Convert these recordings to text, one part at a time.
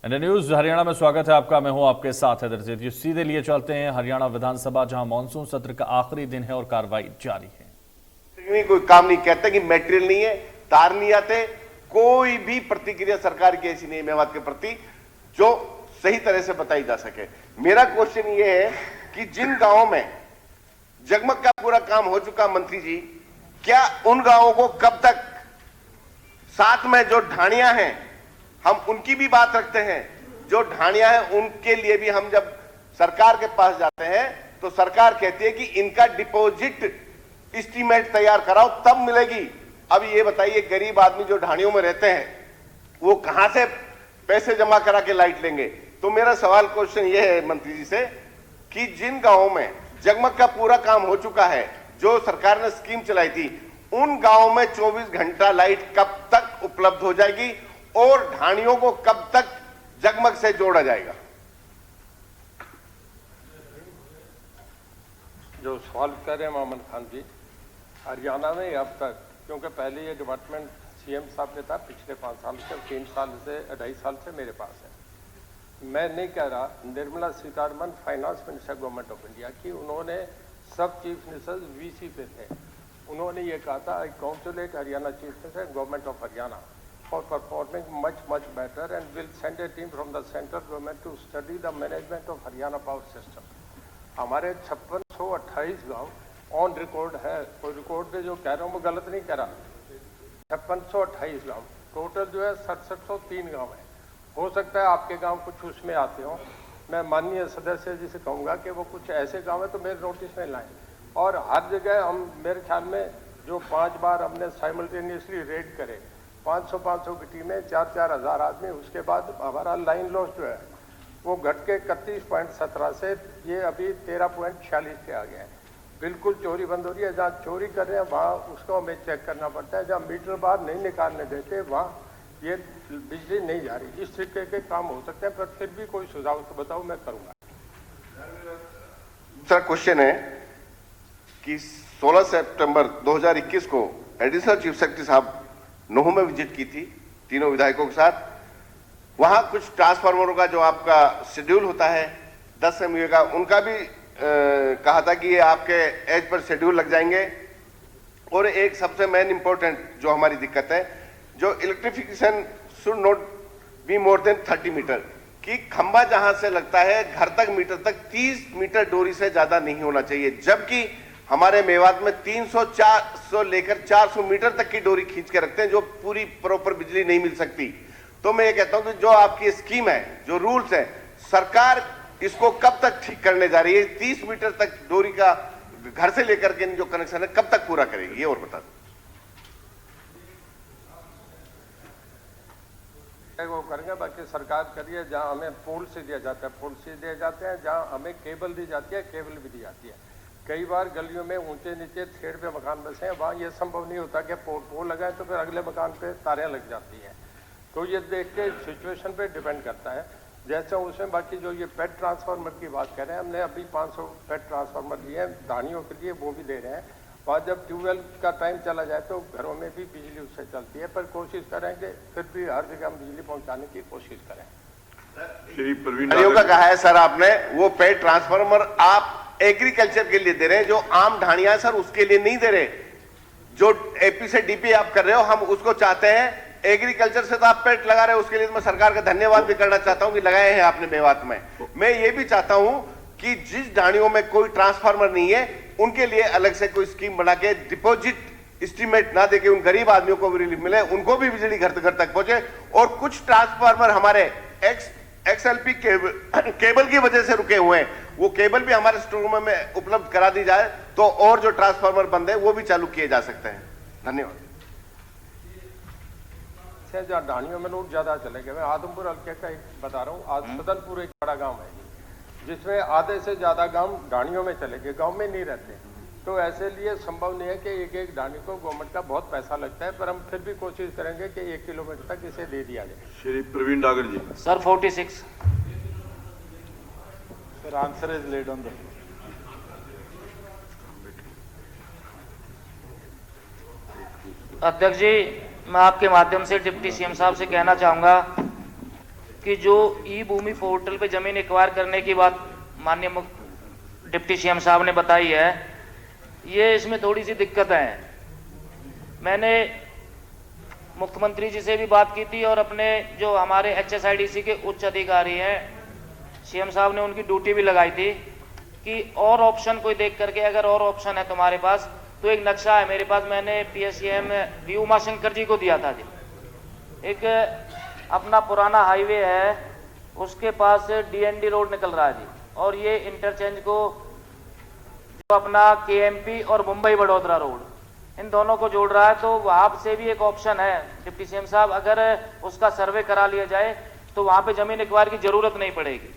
India news Haryana में स्वागत है आपका। मैं हूं आपके साथ हैदर। सीधे लिए चलते हैं हरियाणा विधानसभा, जहां मानसून सत्र का आखिरी दिन है और कार्रवाई जारी है। कोई काम नहीं कहते कि मटेरियल नहीं है, तार नहीं आते, कोई भी प्रतिक्रिया सरकार की ऐसी नहीं है मेवात के प्रति जो सही तरह से बताई जा सके। मेरा क्वेश्चन ये है कि जिन गांवों में जगमग का पूरा काम हो चुका, मंत्री जी, क्या उन गांवों को कब तक, साथ में जो ढाणियां हैं हम उनकी भी बात रखते हैं, जो ढाणियां हैं उनके लिए भी हम जब सरकार के पास जाते हैं तो सरकार कहती है कि इनका डिपॉजिट एस्टीमेट तैयार कराओ तब मिलेगी। अब ये बताइए, गरीब आदमी जो ढाणियों में रहते हैं वो कहां से पैसे जमा करा के लाइट लेंगे? तो मेरा सवाल क्वेश्चन ये है मंत्री जी से कि जिन गांवों में जगमग का पूरा काम हो चुका है, जो सरकार ने स्कीम चलाई थी, उन गांवों में 24 घंटा लाइट कब तक उपलब्ध हो जाएगी और ढाणियों को कब तक जगमग से जोड़ा जाएगा? जो सवाल कर रहे हैं मोहम्मद खान जी, हरियाणा में अब तक, क्योंकि पहले ये डिपार्टमेंट सीएम साहब पे था पिछले 5 साल से, 3 साल से 2.5 साल से मेरे पास है। मैं नहीं कह रहा, Nirmala Sitharaman finance minister government of India की, उन्होंने सब चीफ मिनिस्टर्स वीसी पे थे, उन्होंने ये कहा था, I congratulate Haryana chief minister government of Haryana for performing much better and will send a team from the central government to study the management of Haryana power system। हमारे 5628 गांव ऑन रिकॉर्ड है, कोई रिकॉर्ड पे जो कह रहा हूँ मैं गलत नहीं कह रहा। 5628 गांव टोटल जो है 6703 गांव है। हो सकता है आपके गांव कुछ उसमें आते हो, मैं माननीय सदस्य जी से कहूँगा कि वो कुछ ऐसे गाँव है तो मेरे नोटिस में लाएं। और हर जगह हम, मेरे ख्याल में जो 5 बार हमने साइमल्टेनियसली रेड करे, 500 की टीमें, 4-4 हज़ार आदमी, उसके बाद हमारा लाइन लॉस जो है वो घट के 31.17 से ये अभी 13.46 पे आ गया है। बिल्कुल चोरी बंद हो रही है। जहाँ चोरी कर रहे हैं वहाँ उसको हमें चेक करना पड़ता है, जहाँ मीटर बाहर नहीं निकालने देते वहाँ ये बिजली नहीं जा रही। इस तरीके के काम हो सकते हैं, पर फिर भी कोई सुझाव तो बताओ, मैं करूँगा। दूसरा क्वेश्चन है कि 16 सितंबर 2021 को एडिशनल चीफ सेक्रेटरी साहब नोहू में विजिट की थी तीनों विधायकों के साथ। वहां कुछ ट्रांसफार्मरों का जो आपका शेड्यूल होता है 10 MVA का, उनका भी कहा था कि ये आपके एज पर शेड्यूल लग जाएंगे। और एक सबसे मेन इंपॉर्टेंट जो हमारी दिक्कत है, जो electrification should not be more than 30 metres, कि खंबा जहां से लगता है घर तक, मीटर तक 30 मीटर डोरी से ज्यादा नहीं होना चाहिए, जबकि हमारे मेवात में 300-400 लेकर 400 मीटर तक की डोरी खींच के रखते हैं, जो पूरी प्रॉपर बिजली नहीं मिल सकती। तो मैं ये कहता हूं कि जो आपकी स्कीम है, जो रूल्स है, सरकार इसको कब तक ठीक करने जा रही है? 30 मीटर तक डोरी का घर से लेकर के जो कनेक्शन है कब तक पूरा करेगी, ये और बता दो। वो करेंगे, बाकी सरकार करिए। जहां हमें पोल से दिया जाता है पोल से दिए जाते हैं, जहां हमें केबल दी जाती है केबल भी दी जाती है। कई बार गलियों में ऊंचे नीचे थ्रेड पे मकान बसे हैं, वहाँ ये संभव नहीं होता कि पोल लगाए तो फिर अगले मकान पे तारें लग जाती हैं। तो ये देख के सिचुएशन पे डिपेंड करता है जैसे उसमें। बाकी जो ये पेट ट्रांसफार्मर की बात कर रहे हैं, हमने अभी 500 पेट ट्रांसफार्मर लिए हैं ढाणियों के लिए, वो भी दे रहे हैं। और जब ट्यूबवेल का टाइम चला जाए तो घरों में भी बिजली उससे चलती है, पर कोशिश करेंगे फिर भी हर जगह हम बिजली पहुँचाने की कोशिश करें। श्री प्रवीण का कहा है सर आपने, वो पेट ट्रांसफार्मर आप एग्रीकल्चर के लिए दे रहे हैं, जो आम ढाणियां सर उसके लिए नहीं दे रहे। जो एपी से डीपी आप कर रहे हो, हम उसको चाहते हैं। एग्रीकल्चर से तो आप पेट लगा रहे हो, उसके लिए तो मैं सरकार का धन्यवाद भी करना चाहता हूं कि लगाए हैं आपने मेवात में। मैं ये भी चाहता हूं कि जिस ढाणियों में कोई ट्रांसफार्मर नहीं है, उनके लिए अलग से कोई स्कीम बना के डिपॉजिट एस्टीमेट ना देके उन गरीब आदमियों को भी रिलीफ मिले, उनको भी बिजली घर तक पहुंचे। और कुछ ट्रांसफार्मर हमारे XLP केबल की वजह से रुके हुए हैं, वो केबल भी हमारे स्टोर में उपलब्ध करा दी जाए तो और जो ट्रांसफार्मर बंद है वो भी चालू किए जा सकते हैं। धन्यवाद। जहाँ ढाणियों में लोग ज्यादा चले गए, मैं आदमपुर हल्के का एक बता रहा हूँ। आज सदनपुर एक बड़ा गांव है जिसमें आधे से ज्यादा गांव ढाणियों में चले गए, गांव में नहीं रहते। तो ऐसे लिए संभव नहीं है कि एक ढाणी को गवर्नमेंट का बहुत पैसा लगता है, पर हम फिर भी कोशिश करेंगे कि 1 किलोमीटर तक इसे दे दिया जाए। Shri Praveen Dagar ji. Sir 46। Sir answer is laid on the. अध्यक्ष जी, मैं आपके माध्यम से डिप्टी सीएम साहब से कहना चाहूंगा कि जो ई भूमि पोर्टल पे जमीन एक्वायर करने की बात माननीय डिप्टी सीएम साहब ने बताई है, ये इसमें थोड़ी सी दिक्कत है। मैंने मुख्यमंत्री जी से भी बात की थी और अपने जो हमारे HSIDC के उच्च अधिकारी हैं, सीएम साहब ने उनकी ड्यूटी भी लगाई थी कि और ऑप्शन कोई देख करके, अगर और ऑप्शन है तुम्हारे पास तो एक नक्शा है मेरे पास, मैंने PSCM वी उमाशंकर जी को दिया था जी। एक अपना पुराना हाईवे है, उसके पास DND रोड निकल रहा है जी, और ये इंटरचेंज को जो अपना KMP और मुंबई बड़ौदा रोड, इन दोनों को जोड़ रहा है। तो वहां से भी एक ऑप्शन है डिप्टी सीएम साहब, अगर उसका सर्वे करा लिया जाए तो वहां पे जमीन एक्वायर की जरूरत नहीं पड़ेगी।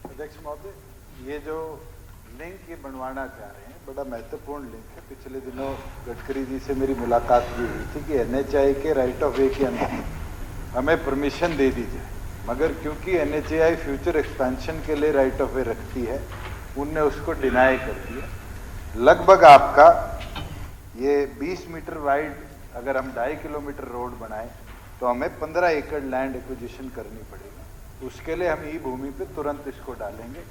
अध्यक्ष महोदय, ये जो लिंक ये बनवाना चाह रहे हैं बड़ा महत्वपूर्ण लिंक है। पिछले दिनों गडकरी जी से मेरी मुलाकात भी हुई थी कि NHAI के राइट ऑफ वे के अंदर हमें परमिशन दे दी जाए, मगर क्योंकि NHAI फ्यूचर एक्सपेंशन के लिए राइट ऑफ वे रखती है, उनने उसको डिनाई कर दिया। लगभग आपका ये 20 मीटर वाइड अगर हम 2.5 किलोमीटर रोड बनाए तो हमें 15 एकड़ लैंड एक्विजिशन करनी पड़ेगी। उसके लिए हम ई भूमि पे तुरंत इसको डालेंगे,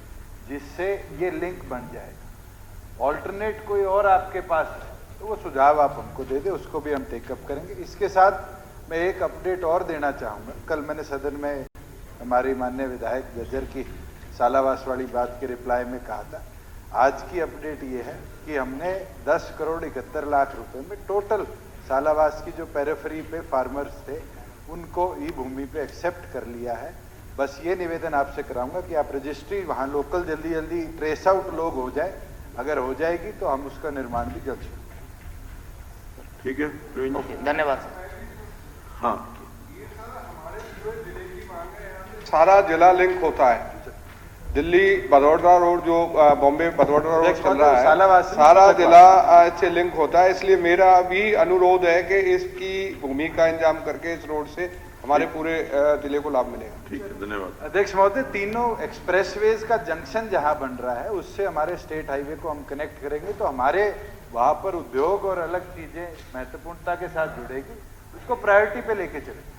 जिससे ये लिंक बन जाएगा। ऑल्टरनेट कोई और आपके पास है तो वो सुझाव आप हमको दे दें, उसको भी हम टेकअप करेंगे। इसके साथ मैं एक अपडेट और देना चाहूँगा। कल मैंने सदन में हमारी माननीय विधायक गज्जर की सालावास वाली बात के रिप्लाई में कहा था। आज की अपडेट ये है कि हमने 10 करोड़ 71 लाख रुपए में टोटल सालावास की जो पेरिफेरी पे फार्मर्स थे उनको ई भूमि पे एक्सेप्ट कर लिया है। बस ये निवेदन आपसे कराऊंगा कि आप रजिस्ट्री वहाँ लोकल जल्दी जल्दी ट्रेस आउट लोग हो जाए, अगर हो जाएगी तो हम उसका निर्माण भी जल्द से। ठीक है, धन्यवाद। हाँ, सारा जिला लिंक होता है। दिल्ली बड़ौदा रोड जो बॉम्बे बड़ौदा रोड चल रहा है, सारा जिला से लिंक होता है। इसलिए मेरा भी अनुरोध है कि इसकी भूमि का इंतजाम करके इस रोड से हमारे पूरे जिले को लाभ मिलेगा। ठीक है, धन्यवाद। अध्यक्ष महोदय, तीनों एक्सप्रेसवेज का जंक्शन जहां बन रहा है उससे हमारे स्टेट हाईवे को हम कनेक्ट करेंगे, तो हमारे वहां पर उद्योग और अलग चीजें महत्वपूर्णता के साथ जुड़ेगी, उसको प्रायोरिटी पे लेके चलेंगे।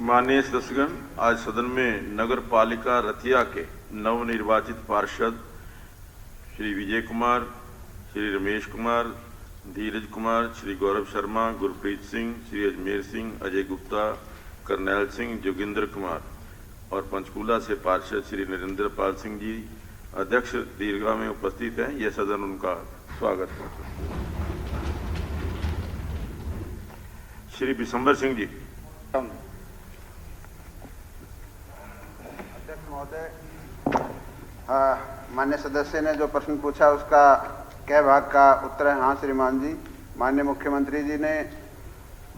माननीय सदस्यगण, आज सदन में नगर पालिका रतिया के नवनिर्वाचित पार्षद श्री विजय कुमार, श्री रमेश कुमार, धीरज कुमार, श्री गौरव शर्मा, गुरप्रीत सिंह, श्री अजमेर सिंह, अजय गुप्ता, करनैल सिंह, जोगिंदर कुमार और पंचकूला से पार्षद श्री नरेंद्र पाल सिंह जी अध्यक्ष दीर्घा में उपस्थित हैं। यह सदन उनका स्वागत करता है। श्री विशंबर सिंह जी। अध्यक्ष महोदय, माननीय सदस्य ने जो प्रश्न पूछा उसका कै भाग का उत्तर है। हाँ श्रीमान जी, माननीय मुख्यमंत्री जी ने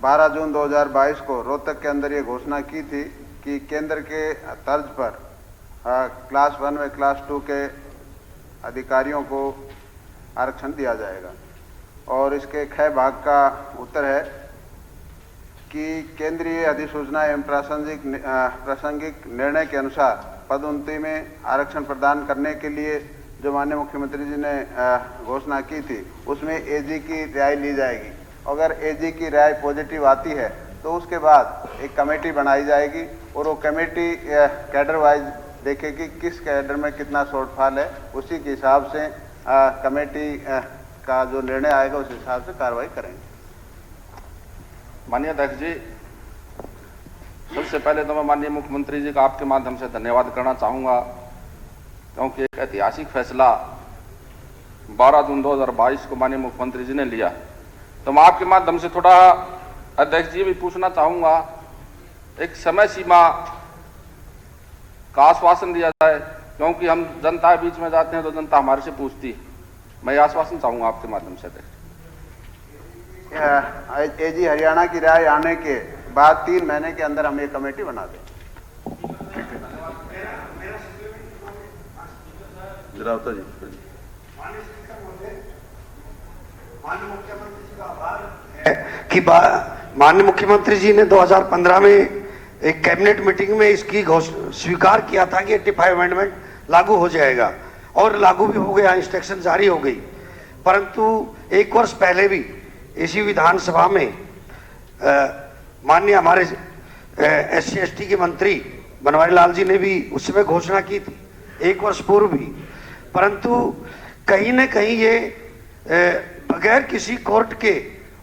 12 जून 2022 को रोहतक के अंदर ये घोषणा की थी कि केंद्र के तर्ज पर क्लास 1 व क्लास 2 के अधिकारियों को आरक्षण दिया जाएगा, और इसके ख भाग का उत्तर है कि केंद्रीय अधिसूचना एवं प्रासंगिक निर्णय के अनुसार पदोन्नति में आरक्षण प्रदान करने के लिए जो माननीय मुख्यमंत्री जी ने घोषणा की थी उसमें AG की राय ली जाएगी। अगर AG की राय पॉजिटिव आती है तो उसके बाद एक कमेटी बनाई जाएगी और वो कमेटी कैडर वाइज देखेगी किस कैडर में कितना शॉर्टफॉल है, उसी के हिसाब से कमेटी का जो निर्णय आएगा उस हिसाब से कार्रवाई करेंगे। माननीय अध्यक्ष जी, सबसे पहले तो मैं माननीय मुख्यमंत्री जी का आपके माध्यम से धन्यवाद करना चाहूँगा, क्योंकि एक ऐतिहासिक फैसला 12 जून 2022 को माननीय मुख्यमंत्री जी ने लिया। तो मैं आपके माध्यम से थोड़ा अध्यक्ष जी भी पूछना चाहूँगा, एक समय सीमा का आश्वासन दिया जाए, क्योंकि हम जनता के बीच में जाते हैं तो जनता हमारे से पूछती है। मैं आश्वासन चाहूँगा आपके माध्यम से अध्यक्ष। AG हरियाणा की राय आने के बाद 3 महीने के अंदर हम ये कमेटी बना दें। रावता जी। कि माननीय मुख्यमंत्री जी ने 2015 में एक कैबिनेट मीटिंग में इसकी स्वीकार किया था कि 85 अमेंडमेंट लागू हो जाएगा, और लागू भी हो गया, इंस्ट्रक्शन जारी हो गई। परंतु 1 वर्ष पहले भी इसी विधानसभा में माननीय हमारे SC/ST के मंत्री बनवारी लाल जी ने भी उस समय घोषणा की थी 1 वर्ष पूर्व भी, परंतु कहीं न कहीं ये बगैर किसी कोर्ट के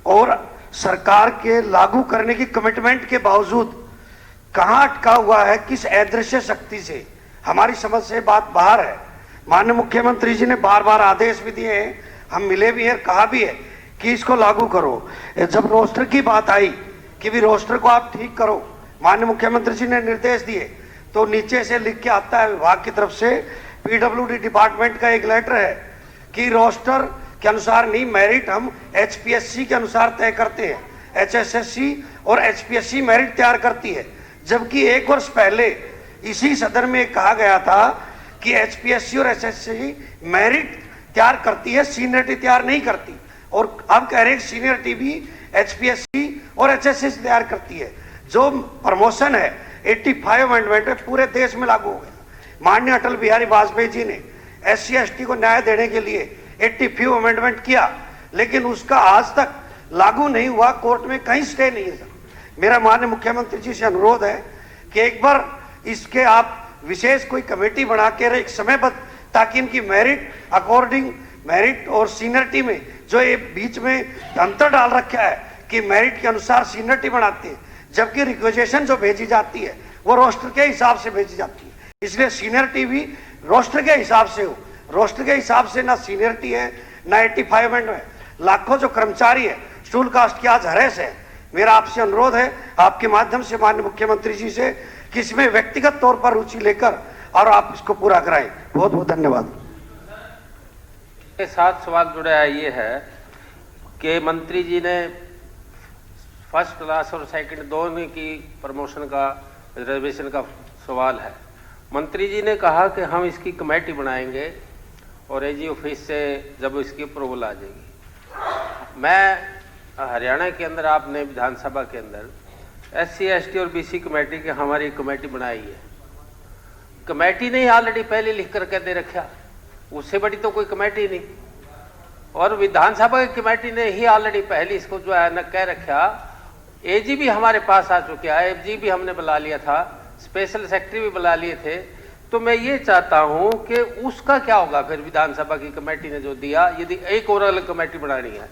और सरकार के लागू करने की कमिटमेंट के बावजूद कहां अटका हुआ है, किस अदृश्य शक्ति से, हमारी समझ से बात बाहर है। माननीय मुख्यमंत्री जी ने बार बार आदेश भी दिए हैं, हम मिले भी हैं, कहा भी है कि इसको लागू करो। जब रोस्टर की बात आई कि भी रोस्टर को आप ठीक करो, माननीय मुख्यमंत्री जी ने निर्देश दिए, तो नीचे से लिख के आता है विभाग की तरफ से, PWD डिपार्टमेंट का एक लेटर है कि रोस्टर के अनुसार नहीं, मेरिट हम HPSC के अनुसार तय करते हैं। HSSC और HPSC मेरिट तैयार करती है, जबकि 1 वर्ष पहले इसी सदन में कहा गया था कि HPSC और HSSC मेरिट तैयार करती है, सीनियरिटी तैयार नहीं करती। और अब कह रहे हैं सीनियरिटी भी HPSC और HSSC तैयार करती है। जो प्रमोशन है 85 अमेंडमेंट में पूरे देश में लागू हो गया। माननीय अटल बिहारी वाजपेयी जी ने SC/ST को न्याय देने के लिए 85 अमेंडमेंट किया, लेकिन उसका आज तक लागू नहीं हुआ, कोर्ट में कहीं स्टे नहीं है। सर, मेरा माननीय मुख्यमंत्री जी से अनुरोध है कि एक बार इसके आप विशेष कोई कमेटी बना के एक समयबद्ध, ताकि इनकी मेरिट अकॉर्डिंग मेरिट और सीनियरिटी में जो ये बीच में अंतर डाल रखा है कि मेरिट के अनुसार सीनियरिटी बनाते हैं, जबकि रिक्वेजेशन जो भेजी जाती है वो रोस्टर के हिसाब से भेजी जाती है। इसलिए सीनियरिटी भी रोस्टर के हिसाब से हो। रोस्टर के हिसाब से ना सीनियरिटी है ना 85 अमेंडमेंट है। लाखों जो कर्मचारी है शेड्यूल कास्ट की आज हरेस है। मेरा आपसे अनुरोध है आपके माध्यम से माननीय मुख्यमंत्री जी से कि इसमें व्यक्तिगत तौर पर रुचि लेकर और आप इसको पूरा कराएं। बहुत बहुत धन्यवाद। के साथ सवाल जुड़ा है, ये है कि मंत्री जी ने फर्स्ट क्लास और सेकंड दोनों की प्रमोशन का रिजर्वेशन का सवाल है। मंत्री जी ने कहा कि हम इसकी कमेटी बनाएंगे और AG ऑफिस से जब इसकी अप्रूवल आ जाएगी। मैं हरियाणा के अंदर, आपने विधानसभा के अंदर SC/ST और BC कमेटी की हमारी कमेटी बनाई है। कमेटी ने ऑलरेडी पहले लिख करके दे रखा, उससे बड़ी तो कोई कमेटी नहीं। और विधानसभा की कमेटी ने ही ऑलरेडी पहले इसको जो है न कह रखा। AG भी हमारे पास आ चुके हैं, FG भी हमने बुला लिया था, स्पेशल सेक्रेटरी भी बुला लिए थे। तो मैं ये चाहता हूं कि उसका क्या होगा फिर विधानसभा की कमेटी ने जो दिया, यदि एक और अलग कमेटी बनानी है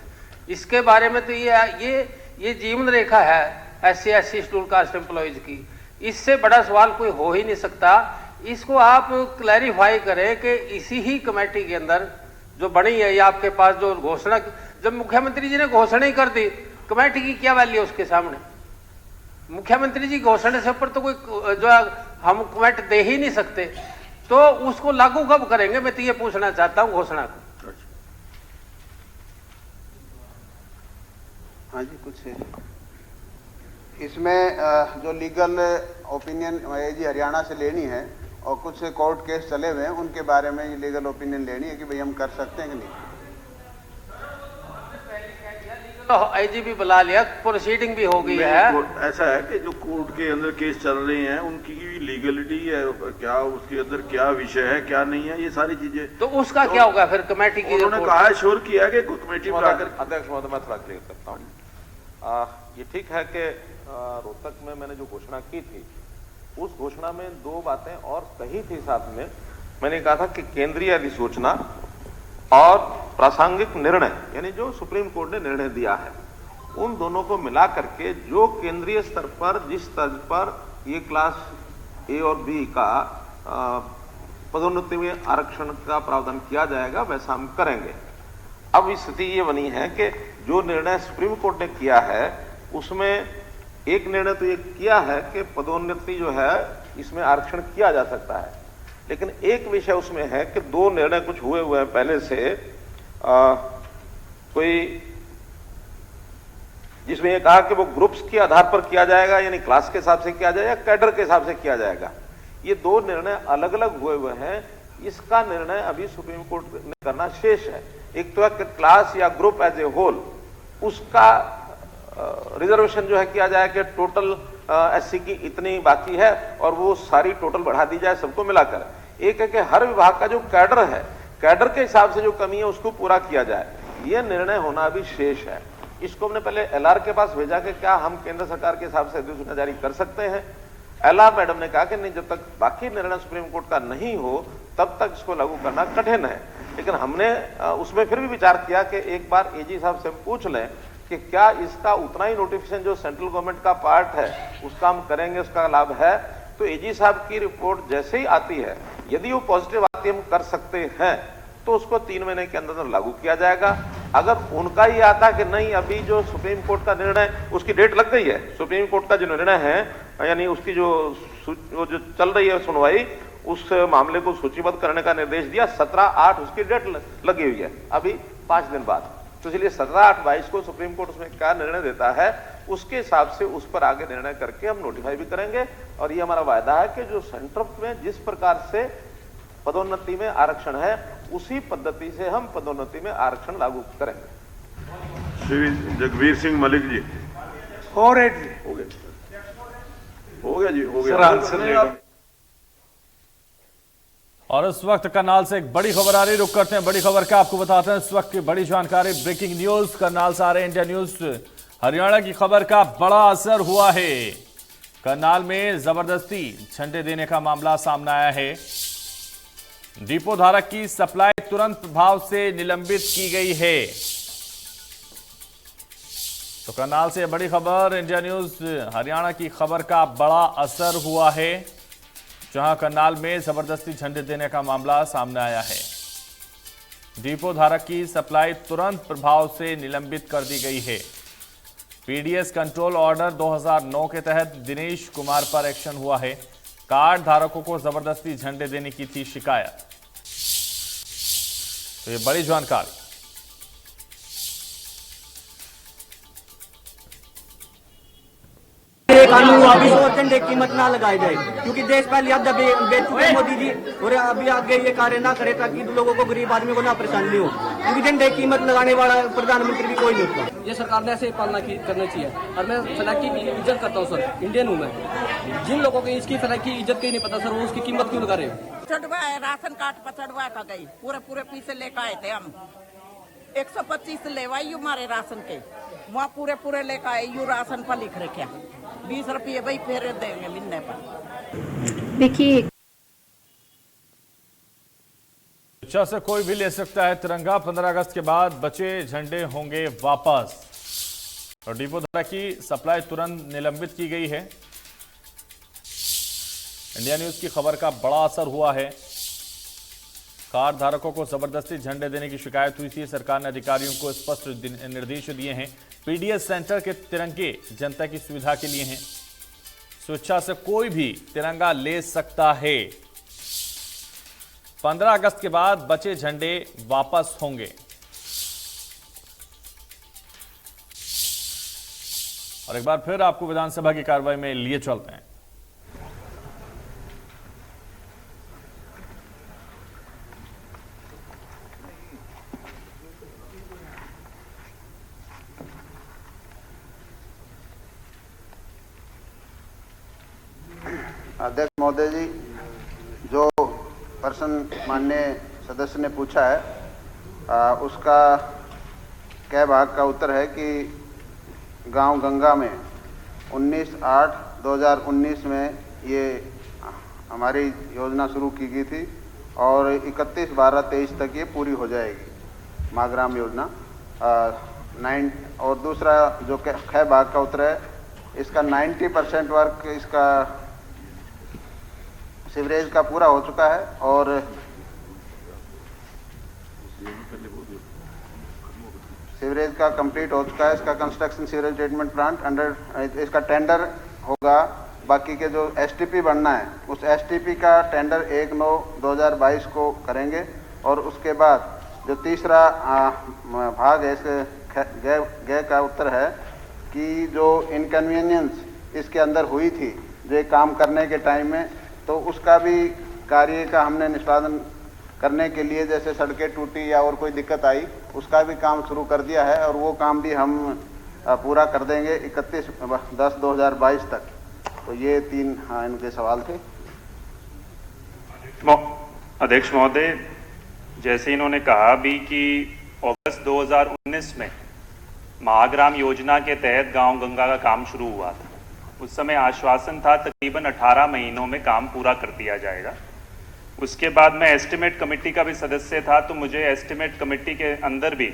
इसके बारे में, तो ये जीवन रेखा है SC/ST शेड्यूल कास्ट एम्प्लॉयज की। इससे बड़ा सवाल कोई हो ही नहीं सकता। इसको आप क्लैरिफाई करें कि इसी ही कमेटी के अंदर जो बनी है, या आपके पास जो घोषणा, जब मुख्यमंत्री जी ने घोषणा ही कर दी, कमेटी की क्या वैल्यू उसके सामने? मुख्यमंत्री जी घोषणा से ऊपर तो कोई जो हम कमेटी दे ही नहीं सकते, तो उसको लागू कब करेंगे? मैं तो ये पूछना चाहता हूँ घोषणा को। हाँ जी, कुछ इसमें जो लीगल ओपिनियन AG हरियाणा से लेनी है और कुछ कोर्ट केस चले हुए हैं, उनके बारे में ये लीगल ओपिनियन लेनी है कि भाई हम कर सकते हैं कि नहीं। तो AG भी बुला लिया, प्रोसीडिंग भी हो गई है। ऐसा है कि जो कोर्ट के अंदर केस चल रहे हैं उनकी लीगलिटी है क्या, उसके अंदर क्या विषय है क्या नहीं है, ये सारी चीजें, तो उसका क्या होगा फिर कमेटी की? उन्होंने कहा है, श्योर किया कि कोई कमेटी बनाकर। अध्यक्ष महोदय, मैं थोड़ा क्लियर करता हूँ। ये ठीक है कि रोहतक में मैंने जो घोषणा की थी, उस घोषणा में 2 बातें और कही थी साथ में। मैंने कहा था कि केंद्रीय अधिसूचना और प्रासंगिक निर्णय, यानी जो सुप्रीम कोर्ट ने निर्णय दिया है, उन दोनों को मिला करके जो केंद्रीय स्तर पर जिस तर्ज पर ये क्लास A और B का पदोन्नति में आरक्षण का प्रावधान किया जाएगा, वैसा हम करेंगे। अब स्थिति ये बनी है कि जो निर्णय सुप्रीम कोर्ट ने किया है, उसमें एक निर्णय तो ये किया है कि पदोन्नति जो है इसमें आरक्षण किया जा सकता है, लेकिन एक विषय उसमें है कि 2 निर्णय कुछ हुए हैं पहले से, कोई जिसमें ये कहा कि वो ग्रुप्स के आधार पर किया जाएगा, यानी क्लास के हिसाब से किया जाएगा, कैडर के हिसाब से किया जाएगा। ये 2 निर्णय अलग अलग हुए हैं। इसका निर्णय अभी सुप्रीम कोर्ट ने करना शेष है। एक तो है कि क्लास या ग्रुप एज ए होल, उसका रिजर्वेशन जो है किया जाए कि टोटल SC की इतनी बाकी है और वो सारी टोटल बढ़ा दी जाए सबको मिलाकर। एक है कि हर विभाग का जो कैडर है, कैडर के हिसाब से जो कमी है उसको पूरा किया जाए। ये निर्णय होना भी शेष है। इसको हमने पहले एलआर के पास भेजा कि क्या हम केंद्र सरकार के हिसाब से अधिसूचना जारी कर सकते हैं। एलआर मैडम ने कहा कि नहीं, जब तक बाकी निर्णय सुप्रीम कोर्ट का नहीं हो तब तक इसको लागू करना कठिन है। लेकिन हमने उसमें फिर भी विचार किया कि एक बार एजी साहब से पूछ लें कि क्या इसका उतना ही नोटिफिकेशन जो सेंट्रल गवर्नमेंट का पार्ट है उसका हम करेंगे, उसका लाभ है। तो एजी साहब की रिपोर्ट जैसे ही आती है, यदि वो पॉजिटिव आती हम कर सकते हैं तो उसको 3 महीने के अंदर लागू किया जाएगा। अगर उनका ही आता कि नहीं, अभी जो सुप्रीम कोर्ट का निर्णय, उसकी डेट लग गई है, सुप्रीम कोर्ट का जो निर्णय है यानी उसकी जो चल रही है सुनवाई, उस मामले को सूचीबद्ध करने का निर्देश दिया, 17/8 उसकी डेट लगी हुई है अभी 5 दिन बाद। तो इसलिए 17/8/22 को सुप्रीम कोर्ट उसमें क्या निर्णय देता है उसके हिसाब से उस पर आगे निर्णय करके हम नोटिफाई भी करेंगे। और ये हमारा वायदा है कि जो सेंटर में जिस प्रकार से पदोन्नति में आरक्षण है उसी पद्धति से हम पदोन्नति में आरक्षण लागू करेंगे। श्री जगबीर सिंह मलिक जी। हो गया जी, हो गया। और इस वक्त करनाल से एक बड़ी खबर आ रही, रुक करते हैं बड़ी खबर का। आपको बताते हैं इस वक्त की बड़ी जानकारी, ब्रेकिंग न्यूज करनाल से आ रहे इंडिया न्यूज। हरियाणा की खबर का बड़ा असर हुआ है। करनाल में जबरदस्ती झंडे देने का मामला सामने आया है। डिपो धारक की सप्लाई तुरंत प्रभाव से निलंबित की गई है। तो करनाल से बड़ी खबर, इंडिया न्यूज हरियाणा की खबर का बड़ा असर हुआ है, जहां करनाल में जबरदस्ती झंडे देने का मामला सामने आया है। डिपो धारक की सप्लाई तुरंत प्रभाव से निलंबित कर दी गई है। पीडीएस कंट्रोल ऑर्डर 2009 के तहत दिनेश कुमार पर एक्शन हुआ है। कार्ड धारकों को जबरदस्ती झंडे देने की थी शिकायत। तो ये बड़ी जानकारी। कानून वापिस और झंडे की कीमत ना लगाई जाए, क्योंकि देश पहले अब बेच चुके मोदी जी, और अभी आगे ये कार्य ना करे ताकि लोगों को, गरीब आदमी को ना परेशानी हो, क्योंकि झंडे की कीमत लगाने वाला प्रधानमंत्री भी कोई नहीं होता। ये सरकार ने ऐसे पालना करना चाहिए। और मैं फ्लैग की इज्जत करता हूँ सर, इंडियन हूँ मैं। जिन लोगों को इसकी फ्लैग की इज्जत की नहीं पता सर, वो उसकी कीमत क्यों लगा रहे हो। चढ़वाए राशन कार्ड पर चढ़वा का गई, पूरे पैसे लेकर आए थे हम, 125 लेवाई हमारे राशन के, वहाँ पूरे लेकर आए, यू राशन पर लिख रखे 20 रुपये भाई फेर देंगे मिलने पर। देखिए, इच्छा से कोई भी ले सकता है तिरंगा। 15 अगस्त के बाद बचे झंडे होंगे वापस। और डिपो धारक की सप्लाई तुरंत निलंबित की गई है। इंडिया न्यूज की खबर का बड़ा असर हुआ है। कार्ड धारकों को जबरदस्ती झंडे देने की शिकायत हुई थी। सरकार ने अधिकारियों को स्पष्ट निर्देश दिए हैं। पीडीएस सेंटर के तिरंगे जनता की सुविधा के लिए हैं। स्वेच्छा से कोई भी तिरंगा ले सकता है। 15 अगस्त के बाद बचे झंडे वापस होंगे। और एक बार फिर आपको विधानसभा की कार्रवाई में लिए चलते हैं। अध्यक्ष महोदय जी, जो प्रश्न माननीय सदस्य ने पूछा है उसका कै भाग का उत्तर है कि गांव गंगा में 19/8/2019 में ये हमारी योजना शुरू की गई थी और 31/12/23 तक ये पूरी हो जाएगी माग्राम योजना। और दूसरा जो कै भाग का उत्तर है, इसका 90% वर्क इसका सीवरेज का पूरा हो चुका है और सीवरेज का कंप्लीट हो चुका है। इसका construction sewerage treatment plant under, इसका टेंडर होगा। बाकी के जो एसटीपी बनना है उस एसटीपी का टेंडर 1/9/2022 को करेंगे। और उसके बाद जो तीसरा भाग है इसके गए का उत्तर है कि जो इनकन्वीनियंस इसके अंदर हुई थी जो काम करने के टाइम में, तो उसका भी कार्य का हमने निष्पादन करने के लिए, जैसे सड़कें टूटी या और कोई दिक्कत आई, उसका भी काम शुरू कर दिया है और वो काम भी हम पूरा कर देंगे 31/10/2022 तक। तो ये 3 इनके सवाल थे। अध्यक्ष महोदय, जैसे इन्होंने कहा भी कि अगस्त 2019 में महाग्राम योजना के तहत गांव गंगा का काम शुरू हुआ था। उस समय आश्वासन था तकरीबन 18 महीनों में काम पूरा कर दिया जाएगा। उसके बाद मैं एस्टिमेट कमेटी का भी सदस्य था, तो मुझे एस्टिमेट कमेटी के अंदर भी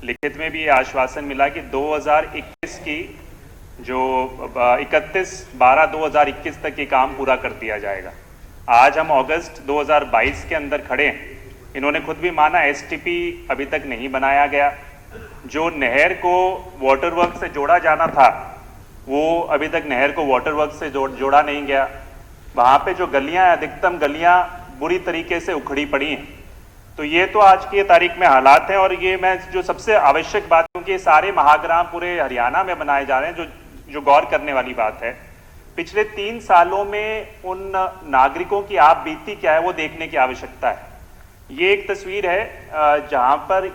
लिखित में भी ये आश्वासन मिला कि 2021 की जो 31/12/2021 तक ये काम पूरा कर दिया जाएगा। आज हम अगस्त 2022 के अंदर खड़े हैं। इन्होंने खुद भी माना एसटीपी अभी तक नहीं बनाया गया। जो नहर को वाटर वर्क से जोड़ा जाना था वो अभी तक नहर को वाटर वर्क से जोड़ा नहीं गया। वहाँ पे जो गलियाँ, अधिकतम गलियाँ बुरी तरीके से उखड़ी पड़ी हैं। तो ये तो आज की तारीख में हालात हैं। और ये मैं जो सबसे आवश्यक बात, क्योंकि सारे महाग्राम पूरे हरियाणा में बनाए जा रहे हैं, जो गौर करने वाली बात है, पिछले 3 सालों में उन नागरिकों की आप बीती क्या है वो देखने की आवश्यकता है। ये एक तस्वीर है जहाँ पर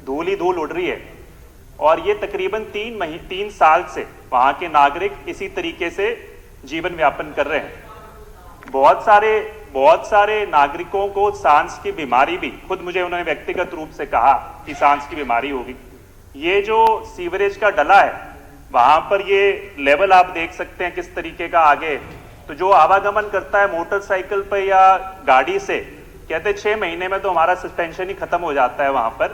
धूल ही धूल उड़ रही है और ये तकरीबन 3 साल से वहाँ के नागरिक इसी तरीके से जीवन यापन कर रहे हैं। बहुत सारे नागरिकों को सांस की बीमारी भी, खुद मुझे उन्होंने व्यक्तिगत रूप से कहा कि सांस की बीमारी होगी। ये जो सीवरेज का डला है वहां पर ये लेवल आप देख सकते हैं किस तरीके का आगे। तो जो आवागमन करता है मोटरसाइकिल पर या गाड़ी से, कहते 6 महीने में तो हमारा सस्पेंशन ही खत्म हो जाता है वहां पर।